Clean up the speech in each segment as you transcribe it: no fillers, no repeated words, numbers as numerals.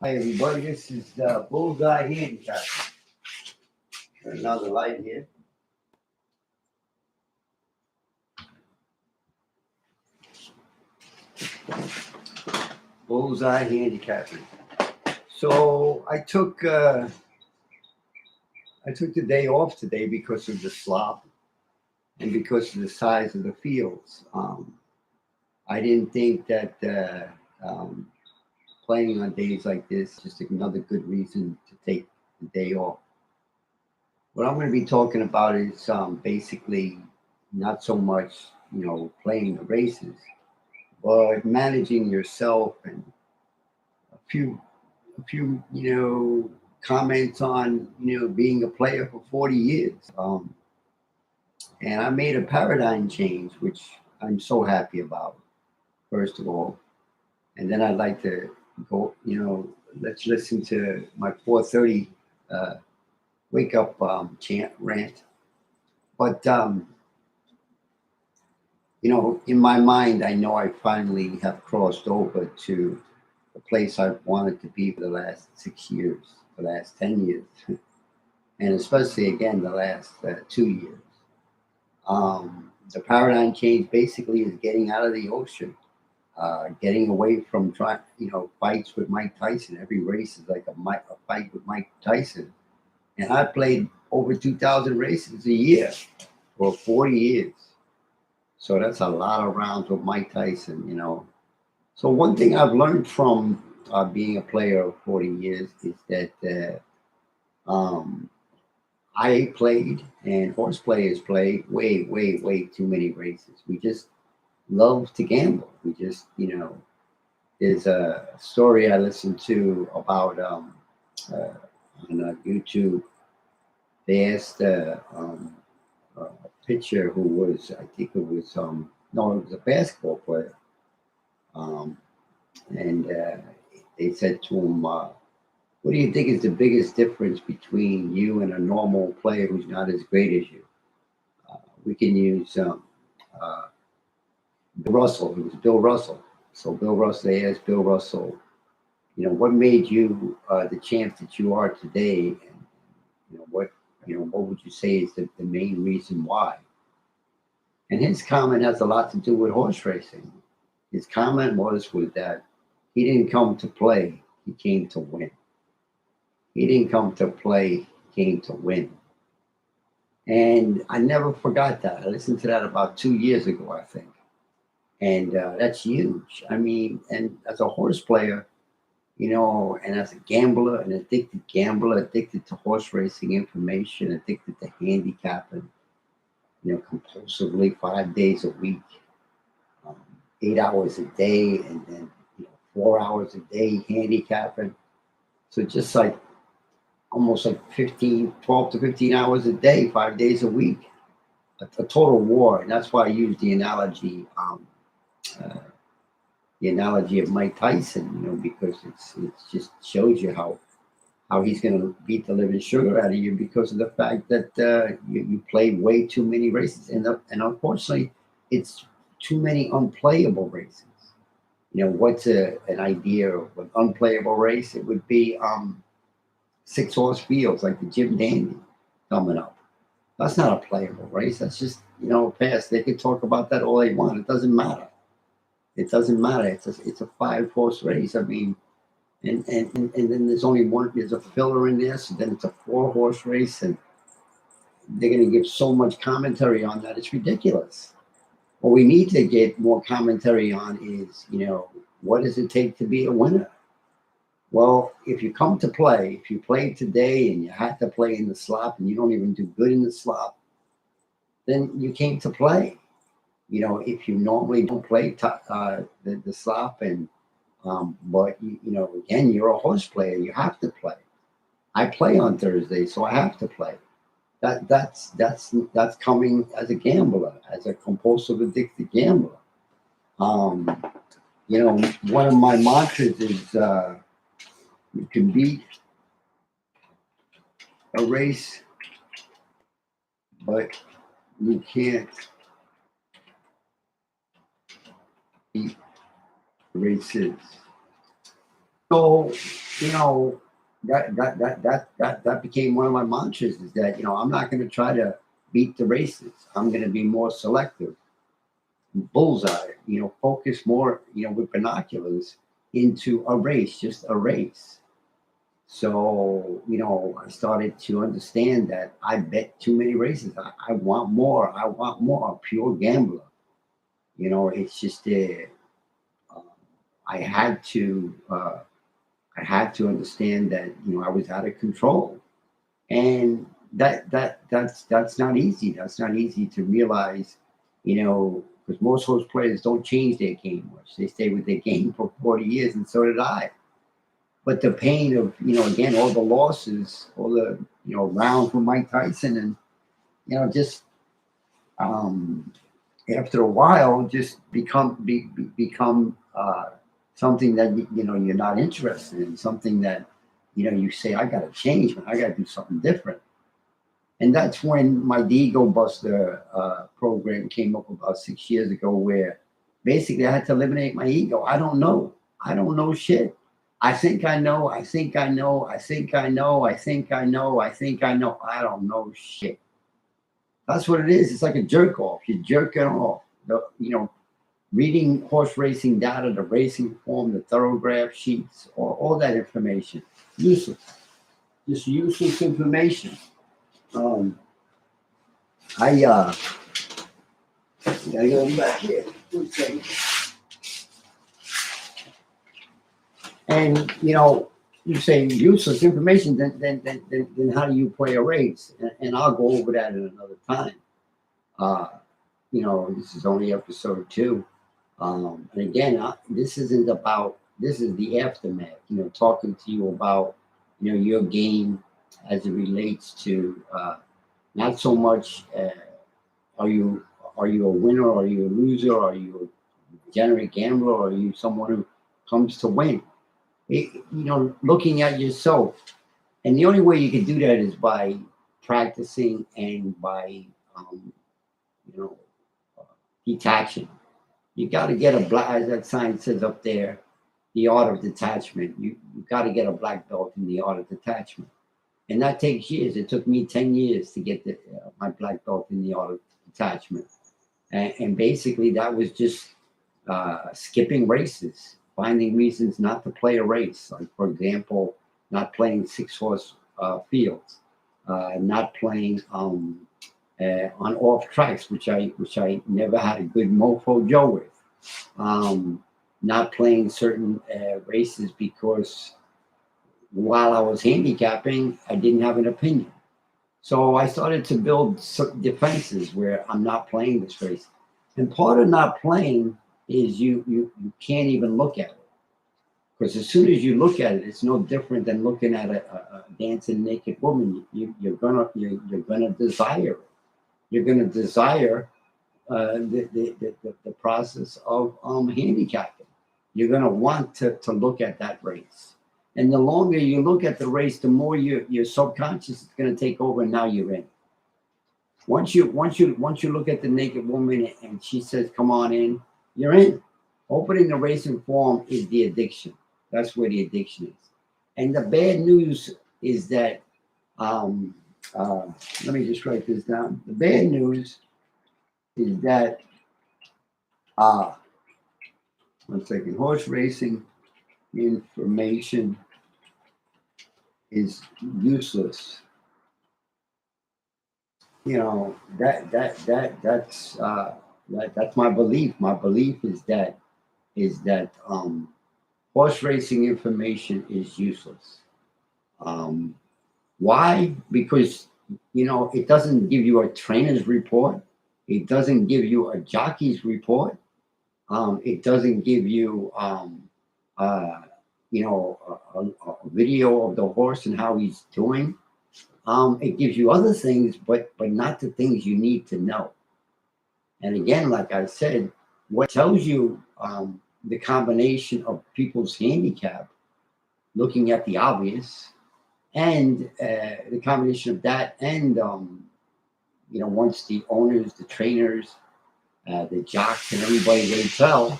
Hi everybody, this is Bullseye Handicap. Turn another light here. Bullseye Handicapping. So I took the day off today because of the slop and because of the size of the fields. I didn't think that playing on days like this is just another good reason to take the day off. What I'm going to be talking about is basically not so much, playing the races, but managing yourself and a few, comments on, being a player for 40 years. And I made a paradigm change, which I'm so happy about, first of all. And then I'd like to go, let's listen to my 4:30 wake up chant rant. But in my mind, I know I finally have crossed over to the place I've wanted to be for the last 6 years, the last 10 years, and especially again the last 2 years. The paradigm change basically is getting out of the ocean, getting away from trying, fights with Mike Tyson. Every race is like a fight with Mike Tyson. And I played over 2,000 races a year for 40 years. So that's a lot of rounds with Mike Tyson. So one thing I've learned from being a player of 40 years is that I played and horse players play way, way, way too many races. We just love to gamble. We just, there's a story I listened to about on YouTube. They asked a pitcher who was, I think it was, no, it was a basketball player. Um, and they said to him, what do you think is the biggest difference between you and a normal player who's not as great as you? We can use Bill Russell. It was Bill Russell. So Bill Russell, they asked Bill Russell, what made you the champ that you are today? And what would you say is the main reason why? And his comment has a lot to do with horse racing. His comment was that he didn't come to play, he came to win. He didn't come to play, he came to win. And I never forgot that. I listened to that about 2 years ago, I think. And that's huge. I mean, and as a horse player, and as a gambler, an addicted gambler, addicted to horse racing information, addicted to handicapping, compulsively 5 days a week, 8 hours a day, and then 4 hours a day handicapping. So just like almost like 12 to 15 hours a day, 5 days a week, a total war. And that's why I use the analogy of Mike Tyson, because it just shows you how he's going to beat the living sugar out of you because of the fact that you played way too many races, and unfortunately, it's too many unplayable races. What's an idea of an unplayable race? It would be 6-horse fields like the Jim Dandy coming up. That's not a playable race. That's just past. They can talk about that all they want. It doesn't matter. It doesn't matter. It's a 5-horse race. I mean, and then there's only one. There's a filler in there. So then it's a 4-horse race, and they're going to give so much commentary on that. It's ridiculous. What we need to get more commentary on is, what does it take to be a winner? Well, if you come to play, if you played today and you had to play in the slop and you don't even do good in the slop, then you came to play. If you normally don't play the slop, and but again, you're a horse player, you have to play. I play on Thursday, so I have to play. That's coming as a gambler, as a compulsive addicted gambler. One of my mantras is you can beat a race, but you can't beat races. So, you know, that became one of my mantras is that, I'm not going to try to beat the races. I'm going to be more selective, bullseye, focus more, with binoculars into a race, just a race. So, I started to understand that I bet too many races. I want more. I want more. A pure gambler. It's just uh, I had to. I had to understand that I was out of control, and that's not easy. That's not easy to realize, because most horse players don't change their game much. They stay with their game for 40 years, and so did I. But the pain of again all the losses, all the rounds with Mike Tyson, and just um, after a while, just become something that you're not interested in, something that you say I got to change, man. I got to do something different. And that's when my Ego Buster program came up about 6 years ago, where basically I had to eliminate my ego. I don't know. I don't know shit. I think I know. I think I know. I think I know. I think I know. I think I know. I don't know shit. That's what it is. It's like a jerk off. You jerk it off. Reading horse racing data, the racing form, the thoroughgraph sheets, all that information. Useless. Just useless information. Um, I gotta go back here. Okay. And you say useless information, then how do you play a race? And I'll go over that in another time. Uh, this is only episode 2. And again, this isn't about, this is the aftermath, talking to you about, your game as it relates to not so much are you are you a winner, are you a loser, are you a degenerate gambler, or are you someone who comes to win? Looking at yourself. And the only way you can do that is by practicing and by, you know, detaching. You got to get a black, as that sign says up there, the art of detachment. You got to get a black belt in the art of detachment. And that takes years. It took me 10 years to get my black belt in the art of detachment. And basically, that was just skipping races, finding reasons not to play a race. Like, for example, not playing 6-horse fields, not playing on off tracks, which I never had a good mofo Joe with. Not playing certain races because while I was handicapping, I didn't have an opinion. So I started to build defenses where I'm not playing this race. And part of not playing is you can't even look at it. Because as soon as you look at it, it's no different than looking at a dancing naked woman. You're gonna desire it. You're gonna desire the process of handicapping. You're gonna want to look at that race. And the longer you look at the race, the more your subconscious is going to take over, and now you're in. Once you look at the naked woman and she says, "Come on in," you're in. Opening the racing form is the addiction. That's where the addiction is. And the bad news is that, let me just write this down. The bad news is that, one second, horse racing information is useless. That's my belief. My belief is that horse racing information is useless. Um, why? Because it doesn't give you a trainer's report. It doesn't give you a jockey's report. It doesn't give you uh, a video of the horse and how he's doing. It gives you other things, but not the things you need to know. And again, like I said, what tells you the combination of people's handicap, looking at the obvious, and the combination of that, and once the owners, the trainers, the jocks, and everybody they tell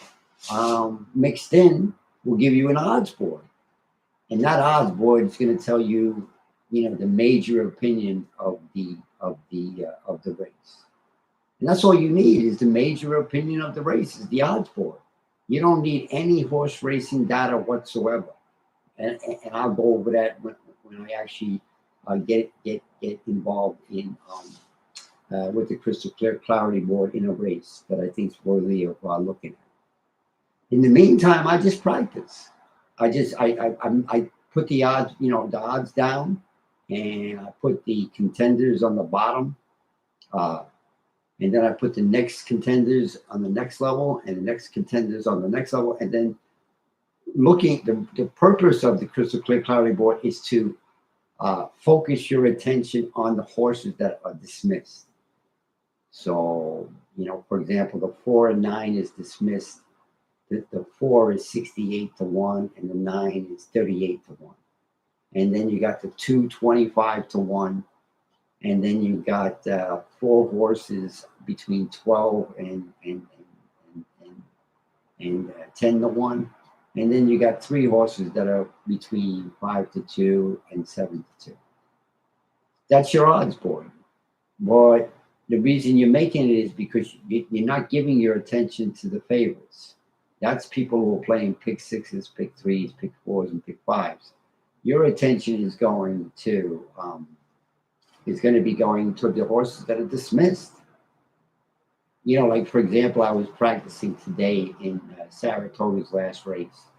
mixed in, will give you an odds board. And that odds board is going to tell you, the major opinion of the race. And that's all you need is the major opinion of the race, is the odds board. You don't need any horse racing data whatsoever. And I'll go over that when I actually get involved in with the crystal clear clarity board in a race that I think is worthy of looking at. In the meantime, I just practice. I put the odds, the odds down, and I put the contenders on the bottom, uh, and then I put the next contenders on the next level, and the next contenders on the next level, and then the purpose of the crystal clear clarity board is to focus your attention on the horses that are dismissed. So, for example, the 4 and 9 is dismissed. The 4 is 68 to 1, and the 9 is 38 to 1. And then you got the 2, 25 to 1. And then you got 4 horses between 12 and 10 to 1. And then you got 3 horses that are between 5 to 2 and 7 to 2. That's your odds board. But the reason you're making it is because you're not giving your attention to the favorites. That's people who are playing pick 6s, pick 3s, pick 4s, and pick 5s. Your attention is going to be going to the horses that are dismissed. Like for example, I was practicing today in Saratoga's last race.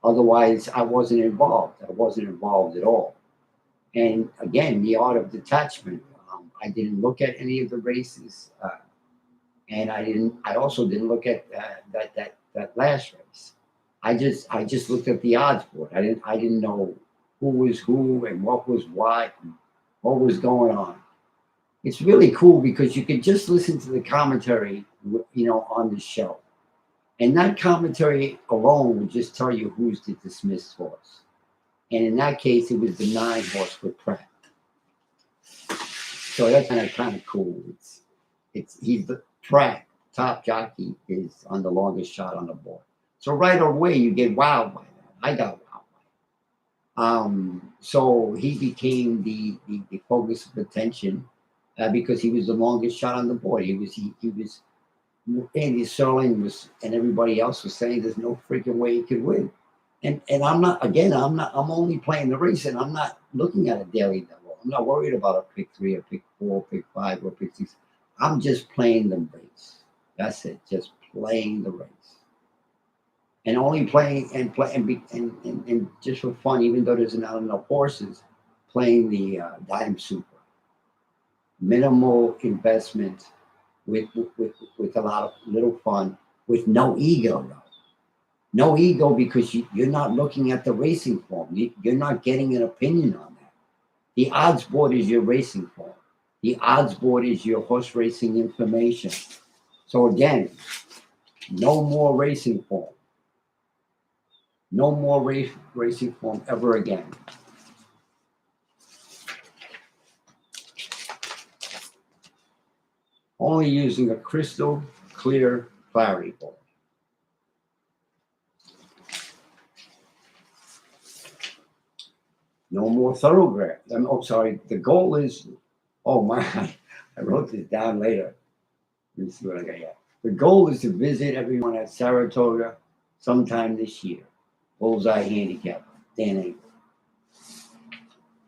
Otherwise, I wasn't involved. I wasn't involved at all. And again, the art of detachment. I didn't look at any of the races, and I also didn't look at that last race. I just looked at the odds board. I didn't know who was who and what was what and what was going on. It's really cool because you can just listen to the commentary, on the show, and that commentary alone would just tell you who's the dismissed horse. And in that case, it was the 9 horse with Pratt. So that's kind of cool. He's the Pratt top jockey is on the longest shot on the board. So right away you get wowed by that. I got wowed by it. So he became the focus of attention because he was the longest shot on the board. He was Andy Serling was, and everybody else was saying there's no freaking way he could win. And I'm only playing the race, and I'm not looking at a daily level. I'm not worried about a pick 3 or pick 4, pick 5 or pick 6. I'm just playing the race. That's it. Just playing the race. And only playing and just for fun, even though there's not enough horses, playing the dime super. Minimal investment with a lot of little fun, with no ego though. No ego because you're not looking at the racing form. You're not getting an opinion on that. The odds board is your racing form. The odds board is your horse racing information. So again, no more racing form. No more racing form ever again. Only using a crystal clear clarity board. No more thoroughbred. Sorry. The goal is, I wrote this down later. Let me see what I got here. The goal is to visit everyone at Saratoga sometime this year. Bullseye handicap, Dan Engel.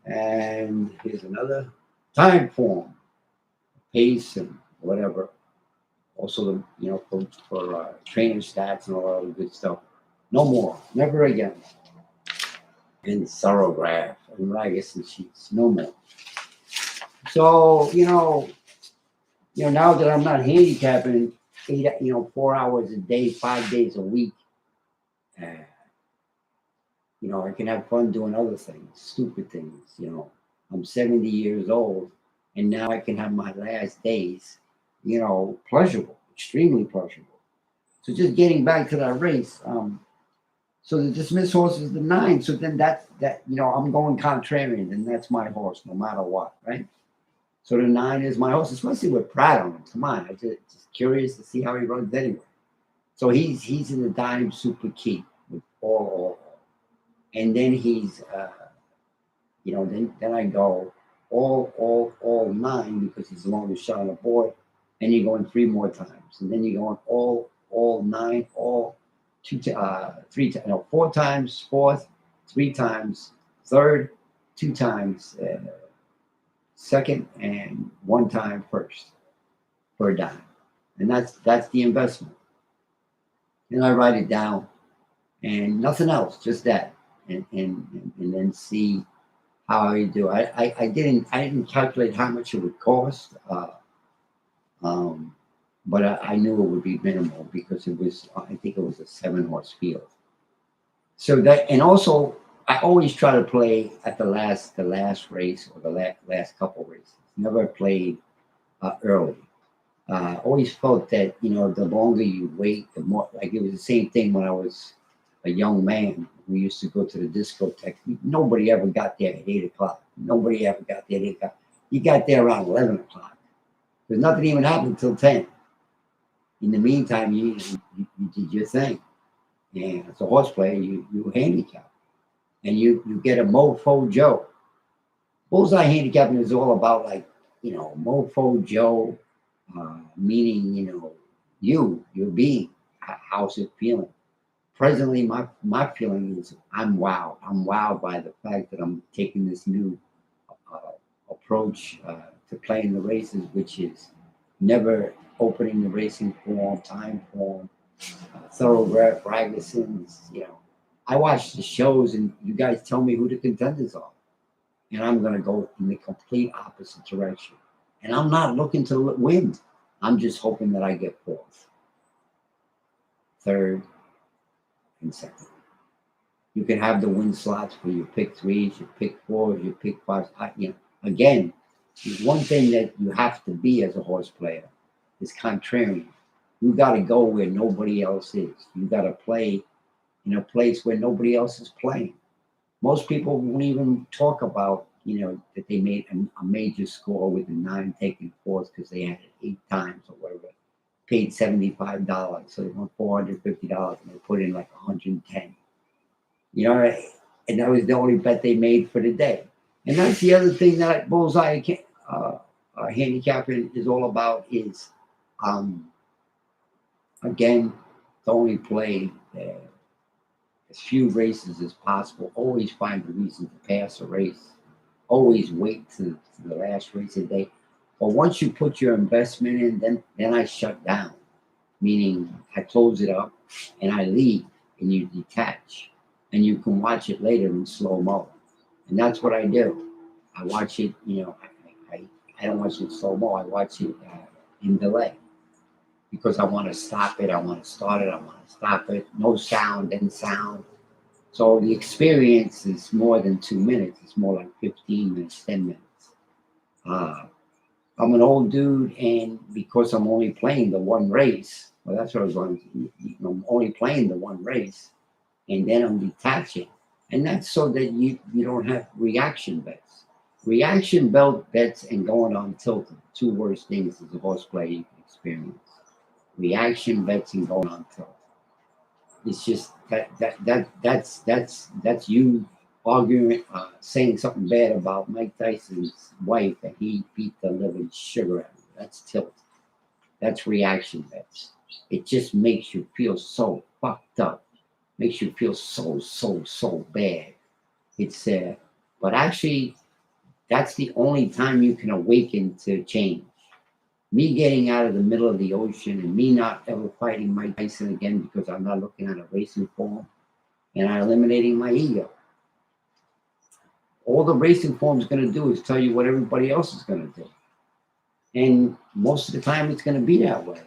And here's another time form, pace, and whatever. Also, for training stats and all that other good stuff. No more. Never again. And Sorograph and Ragus and Sheets. No more. So, now that I'm not handicapping 4 hours a day, 5 days a week, I can have fun doing other things, stupid things. I'm 70 years old, and now I can have my last days, pleasurable, extremely pleasurable. So just getting back to that race, so the dismissed horse is the 9. So then that I'm going contrarian, and that's my horse, no matter what, right? So the 9 is my horse, especially with Pratt on him. Come on, I'm just curious to see how he runs anyway. So he's in the dime super key with all. And then he's, then I go all nine because he's the longest shot on the board. And you're going three more times, and then you're going all nine, all three, no, four times fourth, three times third, two times second, and one time first for a dime, and that's the investment. And I write it down, and nothing else, just that, and then see how you do. I didn't calculate how much it would cost, um, but I knew it would be minimal because it was, I think it was a 7 horse field. So that, and also I always try to play at the last race or the last couple races. Never played early. Always felt that the longer you wait, the more, like, it was the same thing when I was a young man. We used to go to the discotheque. Nobody ever got there at 8 o'clock. Nobody ever got there at 8 o'clock. You got there around 11 o'clock. Because nothing even happened until 10. In the meantime, you did your thing. And as a horse player, you handicap. And you get a mofo Joe. Bullseye handicapping is all about, like, mofo Joe, meaning, your being. How's it feeling? Presently, my feeling is I'm wowed. I'm wowed by the fact that I'm taking this new uh, approach to playing the races, which is never opening the racing form, time form, thoroughbred Ferguson's. I watch the shows, and you guys tell me who the contenders are, and I'm going to go in the complete opposite direction. And I'm not looking to win. I'm just hoping that I get fourth, third, and second. You can have the win slots where you pick threes, you pick fours, you pick fives. Again, one thing that you have to be as a horse player is contrarian. You got to go where nobody else is. You got to play in a place where nobody else is playing. Most people won't even talk about, that they made a major score with the nine taking fourth because they had it 8 times or whatever. Paid $75, so they won $450, and they put in like 110. And that was the only bet they made for the day. And that's the other thing that Bullseye handicapping is all about is, um, again, to only play as few races as possible. Always find a reason to pass a race. Always wait to the last race of the day. But once you put your investment in, then I shut down, meaning I close it up and I leave, and you detach, and you can watch it later in slow mo. And that's what I do. I watch it, I don't watch it in slow mo. I watch it in delay because I want to stop it. I want to start it. I want to stop it. No sound, then sound. So the experience is more than 2 minutes. It's more like 15 minutes, 10 minutes. Uh, I'm an old dude, and because I'm only playing the one race, well, that's what I was going to, I'm only playing the one race, and then I'm detaching. And that's so that you don't have reaction bets. Reaction bets and going on tilt are the two worst things as a horse player you can experience. Reaction bets and going on tilt. It's just that's you arguing, saying something bad about Mike Tyson's wife that he beat the living sugar out of her. That's tilt. That's reaction bets. It just makes you feel so fucked up. Makes you feel so bad. It's but actually that's the only time you can awaken to change. Me getting out of the middle of the ocean and me not ever fighting Mike Tyson again because I'm not looking at a racing form, and I'm eliminating my ego. All the racing form is going to do is tell you what everybody else is going to do. And most of the time it's going to be that way.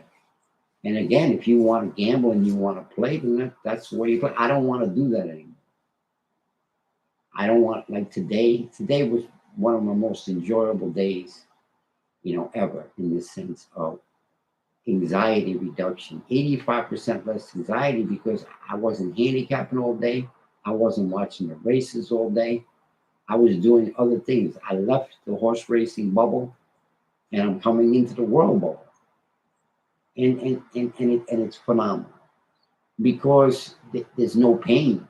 And again, if you want to gamble and you want to play, then that's the way you play. I don't want to do that anymore. I don't want, like today. Today was one of my most enjoyable days, ever, in the sense of anxiety reduction. 85% less anxiety because I wasn't handicapping all day. I wasn't watching the races all day. I was doing other things. I left the horse racing bubble and I'm coming into the world bubble. And it's phenomenal because there's no pain.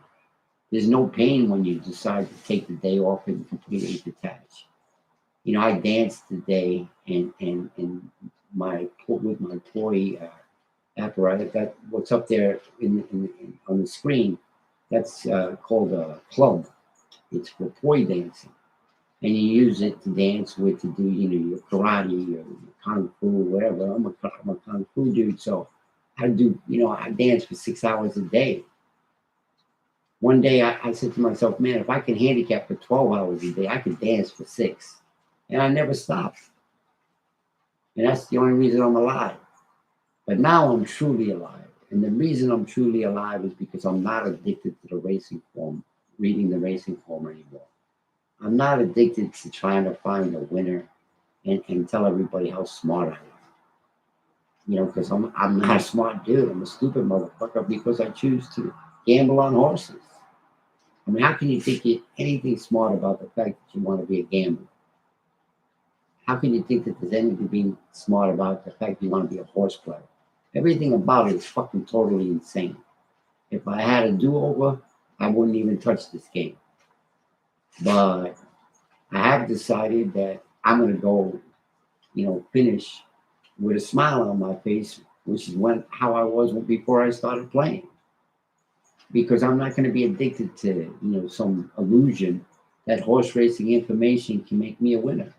There's no pain when you decide to take the day off and completely detach. You know, I danced today, and my with my toy apparatus. That what's up there on the screen. That's called a club. It's for toy dancing, and you use it to dance with to do your karate, your kung fu, whatever. I'm a kung fu dude, so I do I dance for 6 hours a day. One day I said to myself, man, if I can handicap for 12 hours a day, I could dance for six. And I never stopped. And that's the only reason I'm alive. But now I'm truly alive. And the reason I'm truly alive is because I'm not addicted to the racing form, reading the racing form anymore. I'm not addicted to trying to find a winner and tell everybody how smart I am. Because I'm not a smart dude. I'm a stupid motherfucker because I choose to gamble on horses. I mean, how can you think anything smart about the fact that you want to be a gambler? How can you think that there's anything being smart about the fact you want to be a horse player? Everything about it is fucking totally insane. If I had a do-over, I wouldn't even touch this game. But I have decided that I'm going to go, finish with a smile on my face, which is how I was before I started playing. Because I'm not going to be addicted to, some illusion that horse racing information can make me a winner.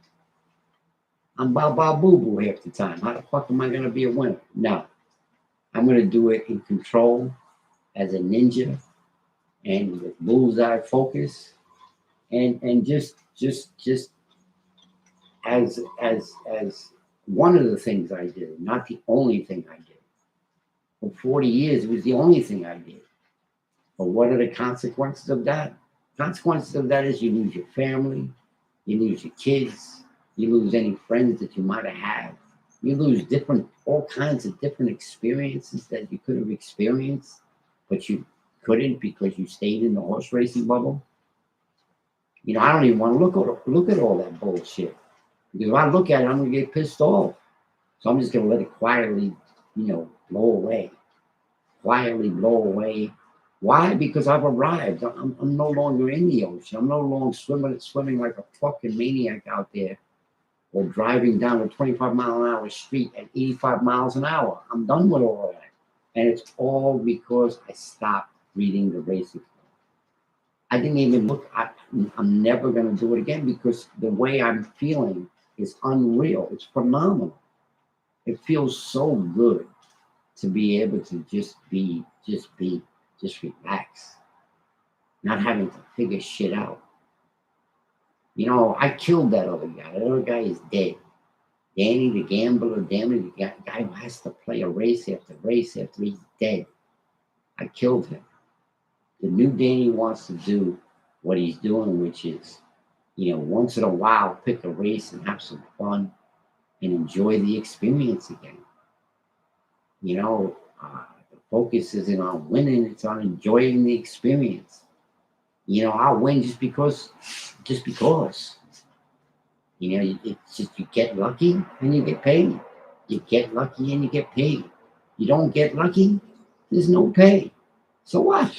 I'm ba boo boo half the time. How the fuck am I going to be a winner? No, I'm going to do it in control as a ninja and with bullseye focus and just as one of the things I did, not the only thing I did. For 40 years, it was the only thing I did. But what are the consequences of that? Consequences of that is you lose your family, you lose your kids, you lose any friends that you might have had. You lose all kinds of different experiences that you could have experienced, but you couldn't because you stayed in the horse racing bubble. I don't even want to look at all that bullshit. Because if I look at it, I'm going to get pissed off. So I'm just going to let it quietly, blow away. Quietly blow away. Why? Because I've arrived. I'm no longer in the ocean. I'm no longer swimming like a fucking maniac out there or driving down a 25-mile-an-hour street at 85 miles an hour. I'm done with all of that. And it's all because I stopped reading the racing. I didn't even look. I'm never going to do it again because the way I'm feeling is unreal. It's phenomenal. It feels so good to be able to just relax, not having to figure shit out. I killed that other guy. That other guy is dead. Danny the gambler, Danny the guy who has to play a race after race after he's dead. I killed him. The new Danny wants to do what he's doing, which is, once in a while pick a race and have some fun and enjoy the experience again. The focus isn't on winning, it's on enjoying the experience. I'll win just because. It's just you get lucky and you get paid. You get lucky and you get paid. You don't get lucky, there's no pay. So what?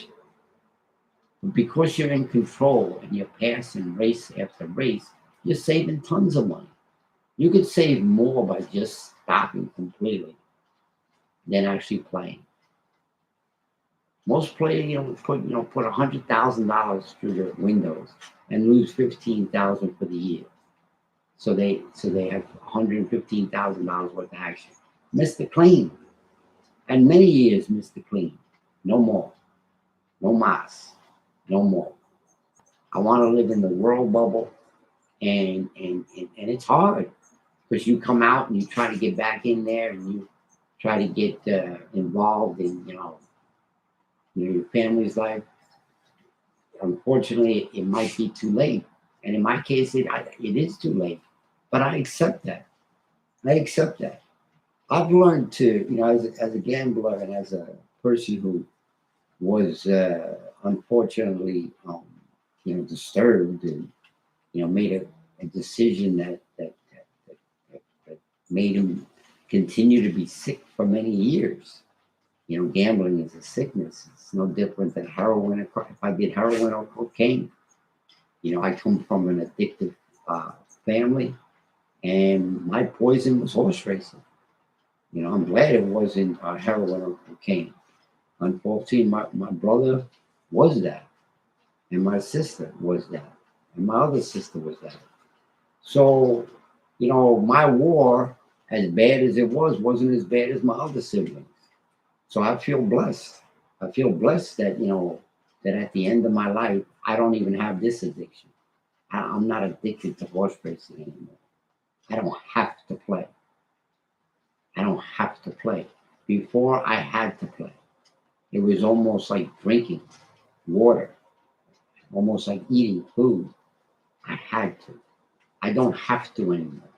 But because you're in control and you're passing race after race, you're saving tons of money. You could save more by just stopping completely than actually playing. Most players, put $100,000 through their windows and lose $15,000 for the year. So they have $115,000 worth of action. Mr. Clean, and many years, Mr. Clean. No more, no mas, no more. I want to live in the world bubble, and it's hard because you come out and you try to get back in there and you try to get involved in your family's life. Unfortunately, it might be too late, and in my case, it is too late. But I accept that. I've learned to, as a gambler and as a person who was unfortunately, disturbed and, made a decision that made him continue to be sick for many years. Gambling is a sickness. It's no different than heroin. If I did heroin or cocaine, I come from an addictive family, and my poison was horse racing. I'm glad it wasn't heroin or cocaine. Unfortunately, my brother was that, and my sister was that, and my other sister was that. So, my war, as bad as it was, wasn't as bad as my other siblings. So I feel blessed. I feel blessed that, that at the end of my life, I don't even have this addiction. I'm not addicted to horse racing anymore. I don't have to play. I don't have to play. Before I had to play. It was almost like drinking water, almost like eating food. I had to. I don't have to anymore.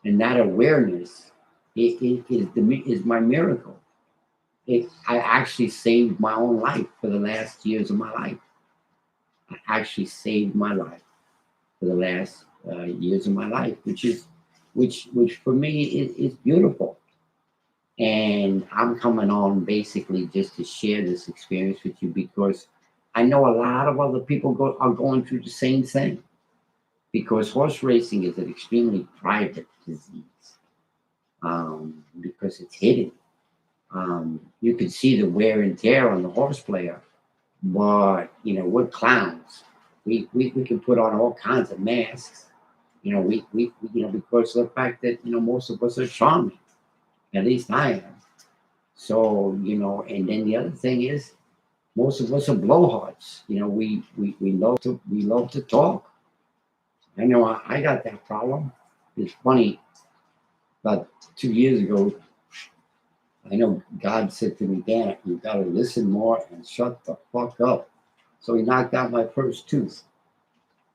And that awareness is my miracle. I actually saved my own life for the last years of my life. I actually saved my life for the last years of my life, which for me is beautiful. And I'm coming on basically just to share this experience with you because I know a lot of other people are going through the same thing because horse racing is an extremely private disease because it's hidden. You can see the wear and tear on the horse player, but we're clowns. We can put on all kinds of masks. Because of the fact that most of us are charming. At least I am. So and then the other thing is most of us are blowhards. We love to talk. I know I got that problem. It's funny. About 2 years ago, I know God said to me, Dan, you got to listen more and shut the fuck up. So he knocked out my first tooth.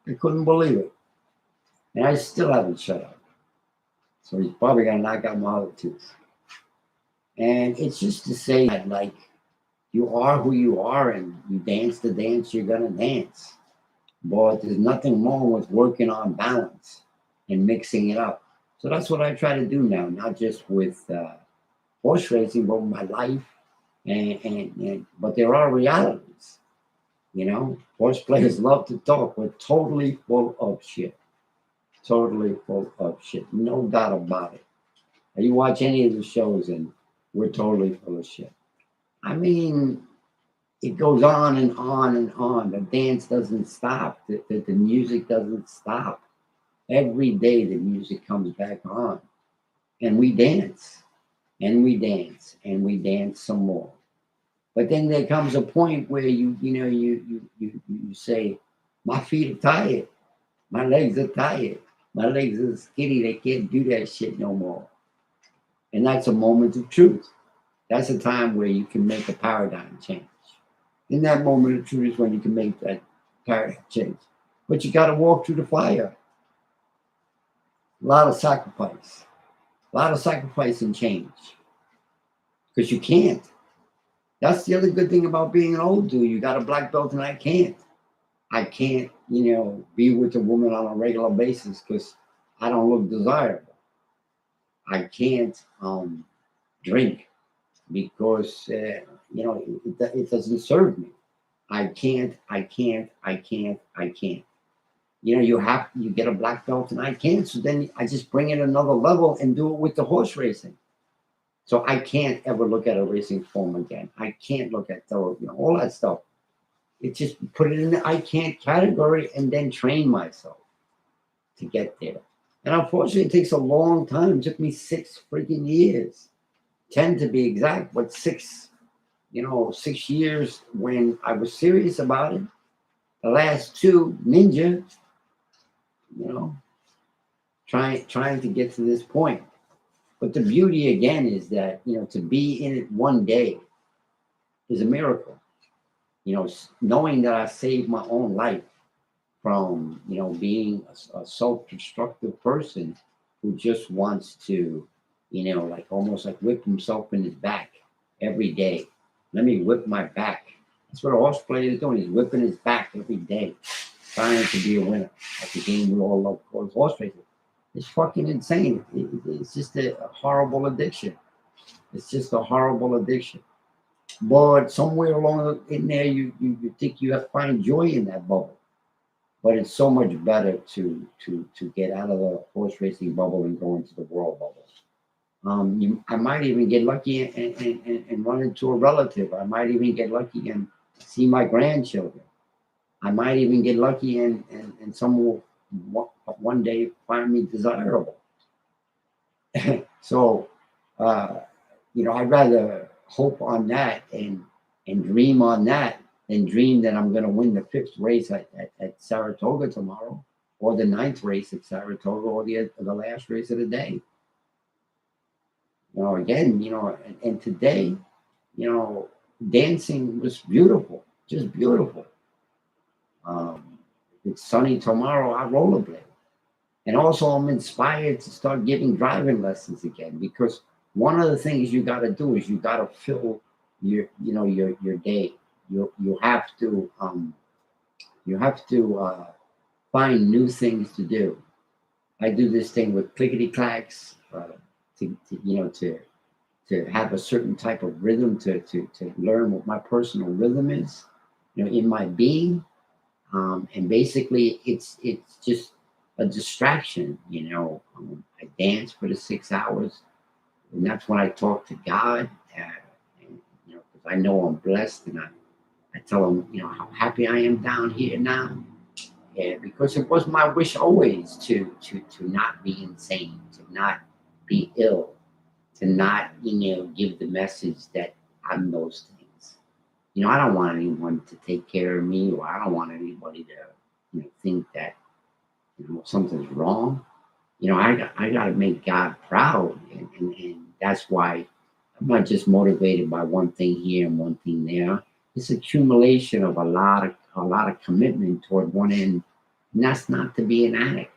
I couldn't believe it. And I still haven't shut up. So he's probably going to knock out my other tooth. And it's just to say that, like, you are who you are and you dance the dance you're going to dance. But there's nothing wrong with working on balance and mixing it up. So that's what I try to do now, not just with horse racing, but with my life. But there are realities. Horse players love to talk. We're totally full of shit. Totally full of shit. No doubt about it. You watch any of the shows and we're totally full of shit. I mean, it goes on and on and on. The dance doesn't stop. The music doesn't stop. Every day the music comes back on. And we dance. And we dance. And we dance some more. But then there comes a point where you say, my feet are tired. My legs are tired. My legs are skinny. They can't do that shit no more. And that's a moment of truth. That's a time where you can make a paradigm change. In that moment of truth is when you can make that paradigm change. But you got to walk through the fire. A lot of sacrifice. A lot of sacrifice and change. Because you can't. That's the other good thing about being an old dude. You got a black belt and I can't. I can't, be with a woman on a regular basis because I don't look desirable. I can't drink because, it doesn't serve me. I can't. You get a black belt and I can't. So then I just bring it another level and do it with the horse racing. So I can't ever look at a racing form again. I can't look at all that stuff. It just put it in the I can't category and then train myself to get there. And unfortunately, it takes a long time. It took me 6 freaking years, 10 to be exact, but 6 years when I was serious about it. The last 2, ninja, trying to get to this point. But the beauty again is that, to be in it one day is a miracle. Knowing that I saved my own life from, being a self-destructive person who just wants to, almost like whip himself in his back every day. Let me whip my back. That's what a horse player is doing. He's whipping his back every day, trying to be a winner at the game we all love called horse racing. It's fucking insane. It's just a horrible addiction. It's just a horrible addiction. But somewhere along in there, you think you have find joy in that bubble. But it's so much better to get out of the horse racing bubble and go into the world bubble. I might even get lucky and run into a relative. I might even get lucky and see my grandchildren. I might even get lucky and someone will one day find me desirable. So, uh, I'd rather hope on that and dream on that than dream that I'm going to win the fifth race at Saratoga tomorrow, or the ninth race at Saratoga, or the last race of the day. Again, and today, dancing was beautiful, just beautiful. If it's sunny tomorrow, I rollerblade. And also, I'm inspired to start giving driving lessons again, because one of the things you got to do is you got to fill your day. You have to find new things to do. I do this thing with clickety clacks to have a certain type of rhythm to learn what my personal rhythm is, in my being. And basically, it's just a distraction. I dance for the 6 hours, and that's when I talk to God. And, 'cause I know I'm blessed, and I tell him, how happy I am down here now. Yeah, because it was my wish always to not be insane, to not be ill, to not give the message that I'm those things. I don't want anyone to take care of me, or I don't want anybody to think that something's wrong. I got to make God proud, and that's why I'm not just motivated by one thing here and one thing there. It's accumulation of a lot of commitment toward one end, and that's not to be an addict,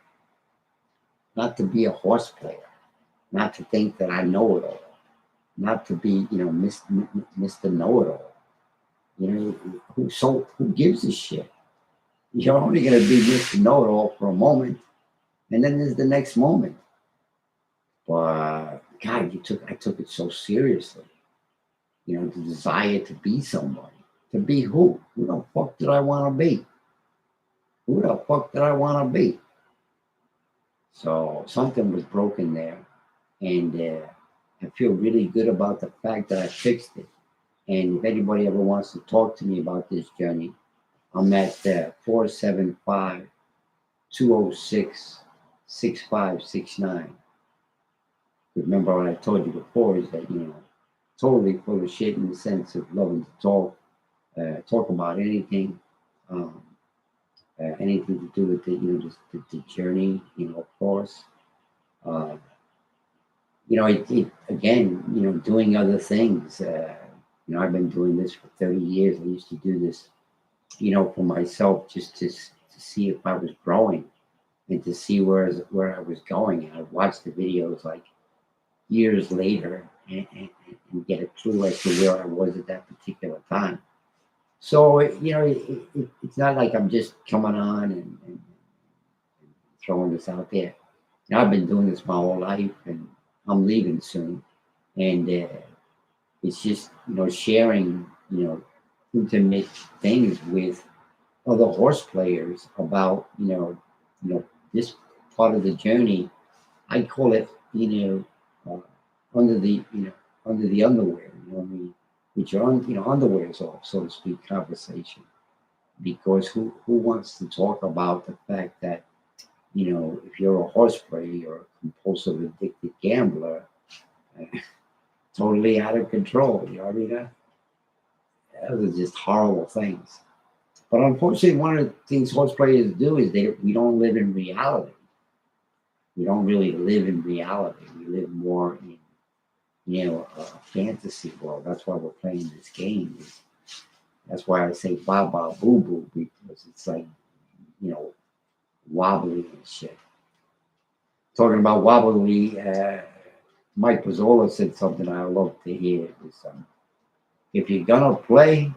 not to be a horse player, not to think that I know it all, not to be Mr. Know It All. Who gives a shit? You're only going to be Mr. Know It All for a moment, and then there's the next moment. But God, I took it so seriously. The desire to be somebody. To be who? Who the fuck did I want to be? Who the fuck did I want to be? So something was broken there, and I feel really good about the fact that I fixed it. And if anybody ever wants to talk to me about this journey, I'm at 475 206 6569. Remember what I told you before is that, totally full of shit in the sense of loving to talk about anything, um, anything to do with the journey, of course. Uh, again, doing other things. I've been doing this for 30 years. I used to do this, for myself, just to see if I was growing and to see where I was going. And I'd watch the videos like years later and get a clue as to where I was at that particular time. So, it's not like I'm just coming on and throwing this out there. I've been doing this my whole life, and I'm leaving soon. And it's just, sharing, intimate things with other horse players about, this part of the journey. I call it, under the, under the underwear, what I mean, which are, underwears off, so to speak, conversation. Because who wants to talk about the fact that, if you're a horse player, you're a compulsive, addicted gambler, totally out of control. You know what I mean? Those are just horrible things. But unfortunately, one of the things horse players do is we don't live in reality. We don't really live in reality. We live more in, a fantasy world. That's why we're playing this game. That's why I say ba ba boo boo, because it's like, wobbly and shit. Talking about wobbly, Mike Pizzola said something I love to hear. Is, if you're gonna play,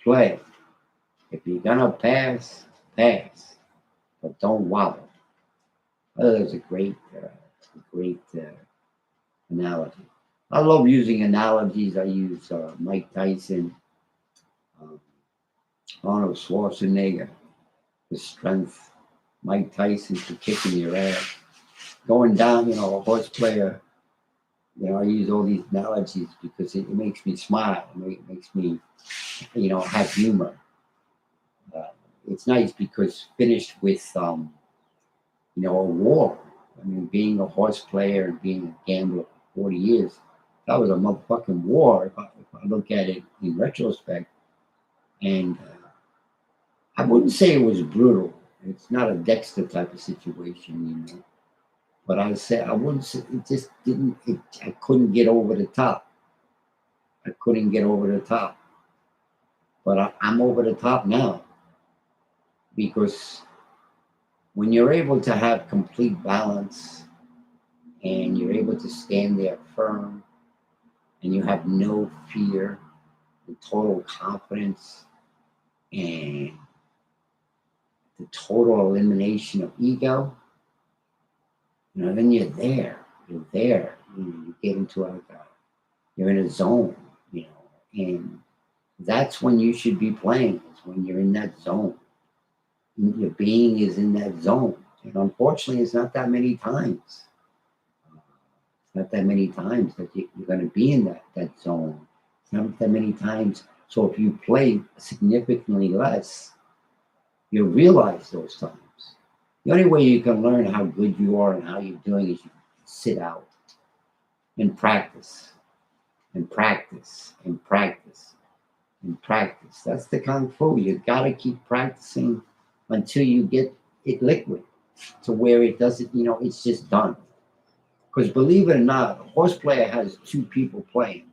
play. If you're gonna pass, pass. But don't wobble. That's a great analogy. I love using analogies. I use Mike Tyson, um, Arnold Schwarzenegger, the strength. Mike Tyson for kicking your ass. Going down, a horse player. I use all these analogies because it makes me smile. It makes me, have humor. Uh, it's nice because finished with, a war. I mean, being a horse player and being a gambler for 40 years, that was a motherfucking war if I look at it in retrospect. And I wouldn't say it was brutal. It's not a Dexter type of situation. But I say I wouldn't say it just didn't. I couldn't get over the top. I couldn't get over the top. But I'm over the top now because when you're able to have complete balance and you're able to stand there firm and you have no fear and total confidence and the total elimination of ego, then you're there. You're there. You get into you're in a zone, and that's when you should be playing, is when you're in that zone. Your being is in that zone. And unfortunately, it's not that many times. It's not that many times that you're going to be in that zone. It's not that many times. So if you play significantly less, you'll realize those times. The only way you can learn how good you are and how you're doing is you sit out and practice and practice and practice and practice. That's the kung fu. You got to keep practicing until you get it liquid to where it doesn't, it's just done. Because believe it or not, a horse player has two people playing.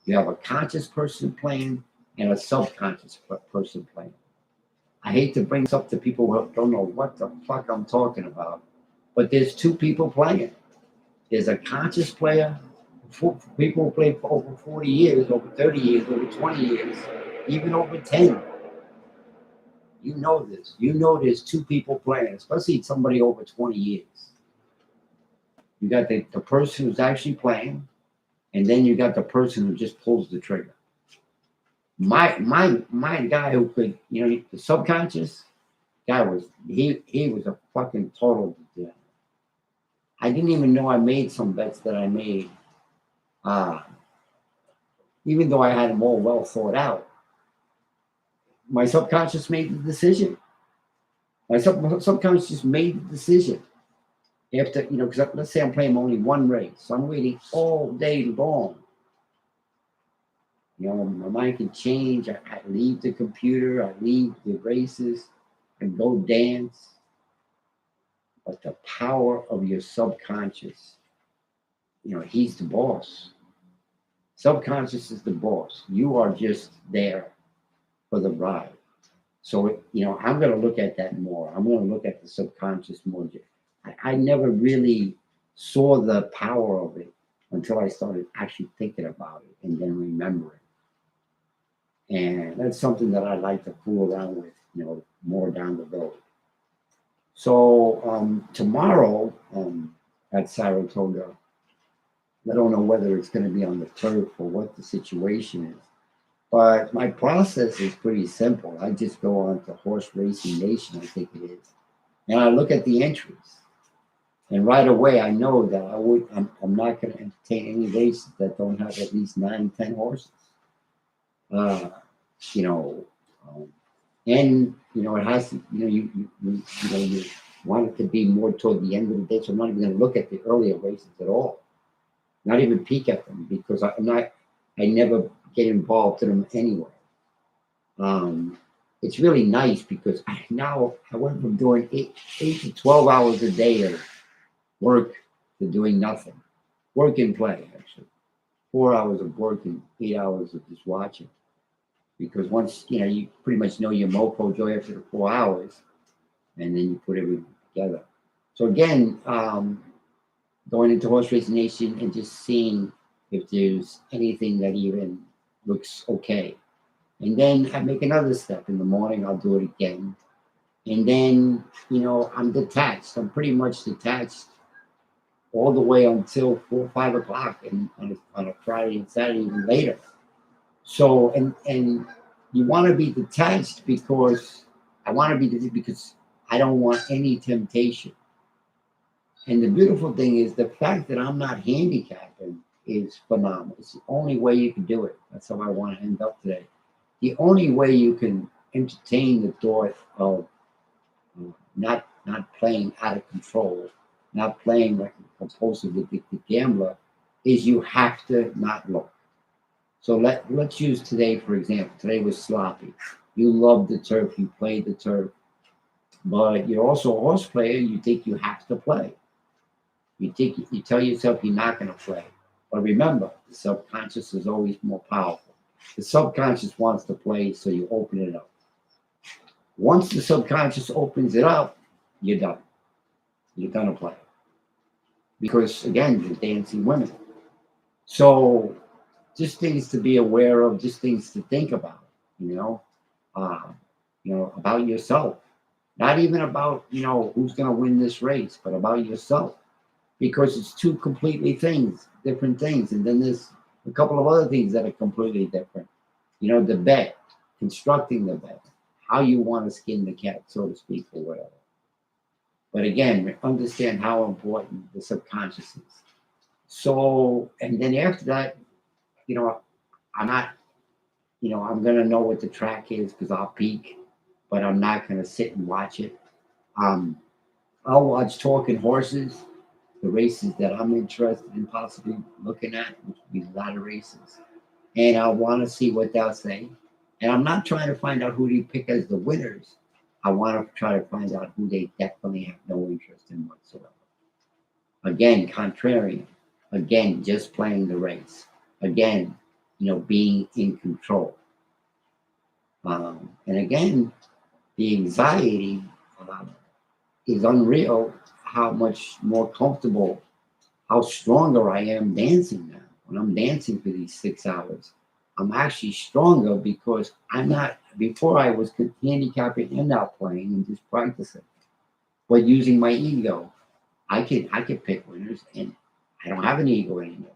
You have a conscious person playing and a subconscious person playing. I hate to bring this up to people who don't know what the fuck I'm talking about, but there's two people playing. There's a conscious player, people who play for over 40 years, over 30 years, over 20 years, even over 10. You know this. You know there's two people playing, especially somebody over 20 years. You got the person who's actually playing, and then you got the person who just pulls the trigger. My guy who could, the subconscious guy he was a fucking total. I didn't even know I made some bets that I made, uh, even though I had them all well thought out. My subconscious made the decision. My subconscious just made the decision. After, because let's say I'm playing only one race, so I'm waiting all day long. My mind can change. I leave the computer, I leave the races, and go dance. But the power of your subconscious, he's the boss. Subconscious is the boss. You are just there for the ride. So, I'm going to look at that more. I'm going to look at the subconscious more. I never really saw the power of it until I started actually thinking about it and then remembering. And that's something that I'd like to fool around with, more down the road. So tomorrow at Saratoga, I don't know whether it's going to be on the turf or what the situation is. But my process is pretty simple. I just go on to Horse Racing Nation, I think it is, and I look at the entries. And right away, I know that I'm not going to entertain any races that don't have at least 9, 10 horses. Uh, you know, and it has to. You want it to be more toward the end of the day. So I'm not even going to look at the earlier races at all. Not even peek at them because I'm not. I never get involved in them anyway. It's really nice because I went from doing 8 to 12 hours a day of work to doing nothing. Work and play, actually. 4 hours of work and 8 hours of just watching. Because once, you pretty much know your mopo joy after the 4 hours, and then you put everything together. So again, going into Horse Racing Nation and just seeing if there's anything that even looks okay. And then I make another step. In the morning, I'll do it again. And then, I'm detached. I'm pretty much detached all the way until 4 or 5 o'clock and on a Friday and Saturday, even later. So and you want to be detached because I want to be detached because I don't want any temptation. And the beautiful thing is the fact that I'm not handicapping is phenomenal. It's the only way you can do it. That's how I want to end up today. The only way you can entertain the thought of not playing out of control, not playing like a compulsive addicted gambler, is you have to not look. So let's use today for example. Today was sloppy. You love the turf, you played the turf, but you're also a horse player. You think you have to play. You tell yourself you're not going to play. But remember, the subconscious is always more powerful. The subconscious wants to play, so you open it up. Once the subconscious opens it up, you're done. You're going to play. Because again, you're dancing women. So just things to be aware of, just things to think about, you know, uh, about yourself. Not even about, who's going to win this race, but about yourself. Because it's two completely different things. And then there's a couple of other things that are completely different. The bet, constructing the bet, how you want to skin the cat, so to speak, or whatever. But again, understand how important the subconscious is. So, and then after that, you know, I'm not, I'm going to know what the track is because I'll peek, but I'm not going to sit and watch it. Um, I'll watch Talking Horses, the races that I'm interested in possibly looking at, which would be a lot of races. And I want to see what they'll say. And I'm not trying to find out who they pick as the winners. I want to try to find out who they definitely have no interest in whatsoever. Again, contrarian. Again, just playing the race. Again, being in control. And again, the anxiety is unreal how much more comfortable, how stronger I am dancing now. When I'm dancing for these 6 hours, I'm actually stronger because I'm not, before I was handicapping and not playing and just practicing, but using my ego. I could pick winners and I don't have an ego anymore.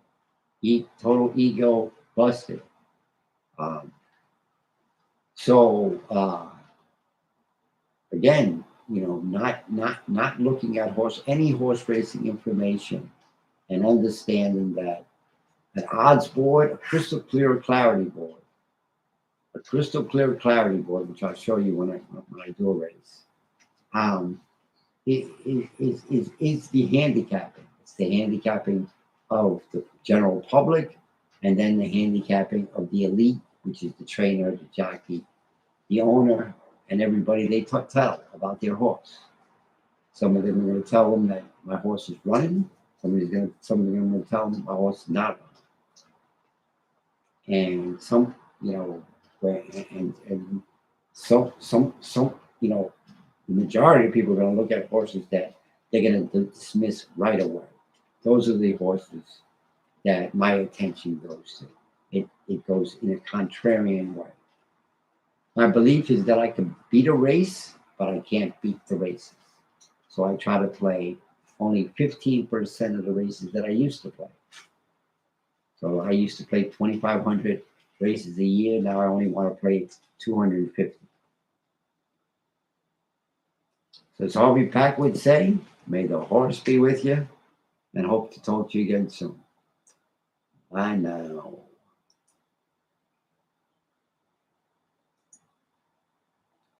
Total ego busted. Um, so again, not looking at any horse racing information and understanding that an odds board, a crystal clear clarity board, which I'll show you when I do a race. Is the handicapping. It's the handicapping of the general public, and then the handicapping of the elite, which is the trainer, the jockey, the owner, and everybody they tell about their horse. Some of them are going to tell them that my horse is running. Some of them are going to tell them my horse is not running. And some, and some, the majority of people are going to look at horses that they're going to dismiss right away. Those are the horses that my attention goes to. It goes in a contrarian way. My belief is that I can beat a race, but I can't beat the races. So I try to play only 15% of the races that I used to play. So I used to play 2,500 races a year. Now I only want to play 250. So as Harvey Pack would say, may the horse be with you, and hope to talk to you again soon. Bye now.